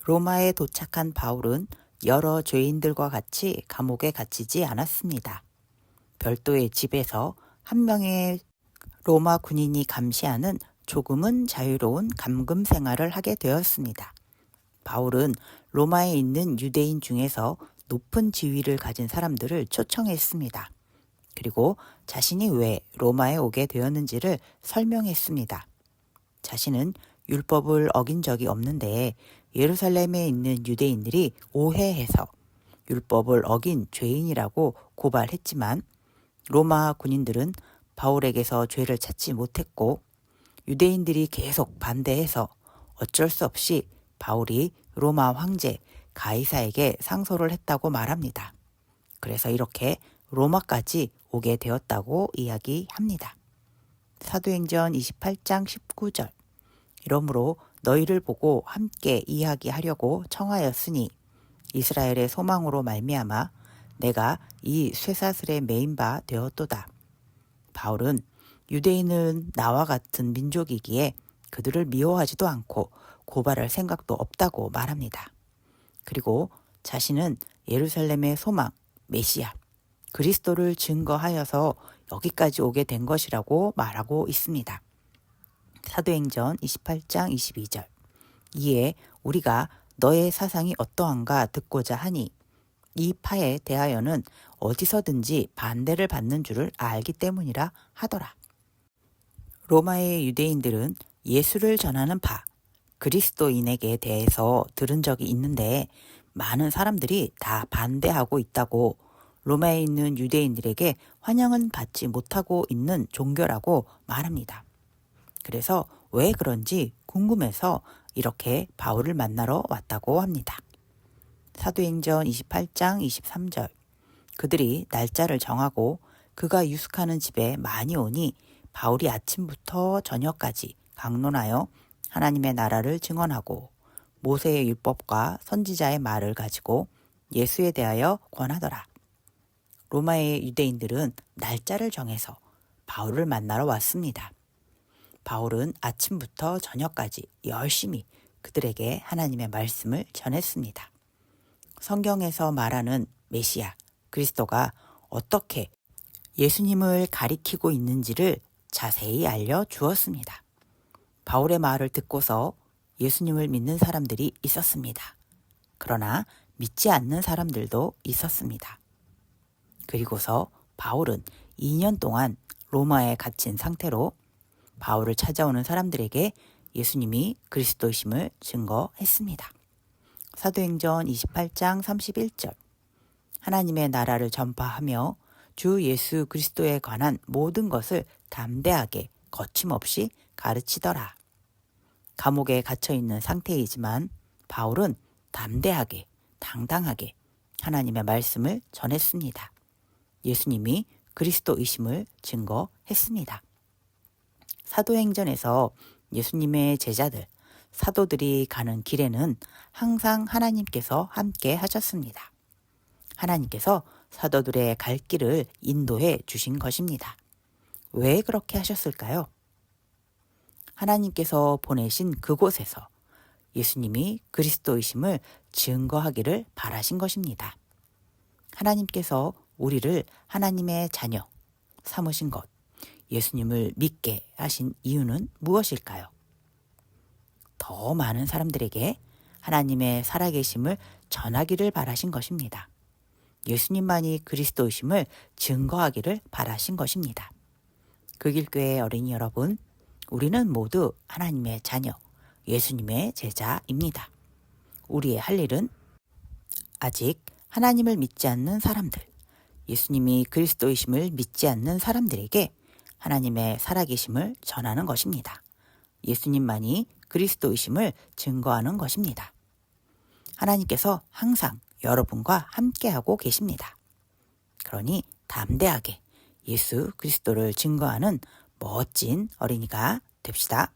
로마에 도착한 바울은 여러 죄인들과 같이 감옥에 갇히지 않았습니다. 별도의 집에서 한 명의 로마 군인이 감시하는 조금은 자유로운 감금 생활을 하게 되었습니다. 바울은 로마에 있는 유대인 중에서 높은 지위를 가진 사람들을 초청했습니다. 그리고 자신이 왜 로마에 오게 되었는지를 설명했습니다. 자신은 율법을 어긴 적이 없는데 예루살렘에 있는 유대인들이 오해해서 율법을 어긴 죄인이라고 고발했지만 로마 군인들은 바울에게서 죄를 찾지 못했고 유대인들이 계속 반대해서 어쩔 수 없이 바울이 로마 황제 가이사에게 상소를 했다고 말합니다. 그래서 이렇게 로마까지 오게 되었다고 이야기합니다. 사도행전 28장 19절 이러므로 너희를 보고 함께 이야기하려고 청하였으니 이스라엘의 소망으로 말미암아 내가 이 쇠사슬에 매인 바 되었도다. 바울은 유대인은 나와 같은 민족이기에 그들을 미워하지도 않고 고발할 생각도 없다고 말합니다. 그리고 자신은 예루살렘의 소망, 메시아, 그리스도를 증거하여서 여기까지 오게 된 것이라고 말하고 있습니다. 사도행전 28장 22절 이에 우리가 너의 사상이 어떠한가 듣고자 하니 이 파에 대하여는 어디서든지 반대를 받는 줄을 알기 때문이라 하더라. 로마의 유대인들은 예수를 전하는 파, 그리스도인에게 대해서 들은 적이 있는데 많은 사람들이 다 반대하고 있다고 로마에 있는 유대인들에게 환영은 받지 못하고 있는 종교라고 말합니다. 그래서 왜 그런지 궁금해서 이렇게 바울을 만나러 왔다고 합니다. 사도행전 28장 23절 그들이 날짜를 정하고 그가 유숙하는 집에 많이 오니 바울이 아침부터 저녁까지 강론하여 하나님의 나라를 증언하고 모세의 율법과 선지자의 말을 가지고 예수에 대하여 권하더라. 로마의 유대인들은 날짜를 정해서 바울을 만나러 왔습니다. 바울은 아침부터 저녁까지 열심히 그들에게 하나님의 말씀을 전했습니다. 성경에서 말하는 메시아, 그리스도가 어떻게 예수님을 가리키고 있는지를 자세히 알려주었습니다. 바울의 말을 듣고서 예수님을 믿는 사람들이 있었습니다. 그러나 믿지 않는 사람들도 있었습니다. 그리고서 바울은 2년 동안 로마에 갇힌 상태로 바울을 찾아오는 사람들에게 예수님이 그리스도이심을 증거했습니다. 사도행전 28장 31절 하나님의 나라를 전파하며 주 예수 그리스도에 관한 모든 것을 담대하게 거침없이 가르치더라. 감옥에 갇혀있는 상태이지만 바울은 담대하게 당당하게 하나님의 말씀을 전했습니다. 예수님이 그리스도이심을 증거했습니다. 사도행전에서 예수님의 제자들, 사도들이 가는 길에는 항상 하나님께서 함께 하셨습니다. 하나님께서 사도들의 갈 길을 인도해 주신 것입니다. 왜 그렇게 하셨을까요? 하나님께서 보내신 그곳에서 예수님이 그리스도이심을 증거하기를 바라신 것입니다. 하나님께서 우리를 하나님의 자녀 삼으신 것, 예수님을 믿게 하신 이유는 무엇일까요? 더 많은 사람들에게 하나님의 살아계심을 전하기를 바라신 것입니다. 예수님만이 그리스도이심을 증거하기를 바라신 것입니다. 극일교회 어린이 여러분, 우리는 모두 하나님의 자녀, 예수님의 제자입니다. 우리의 할 일은 아직 하나님을 믿지 않는 사람들, 예수님이 그리스도이심을 믿지 않는 사람들에게 하나님의 살아계심을 전하는 것입니다. 예수님만이 그리스도이심을 증거하는 것입니다. 하나님께서 항상 여러분과 함께하고 계십니다. 그러니 담대하게 예수 그리스도를 증거하는 멋진 어린이가 됩시다.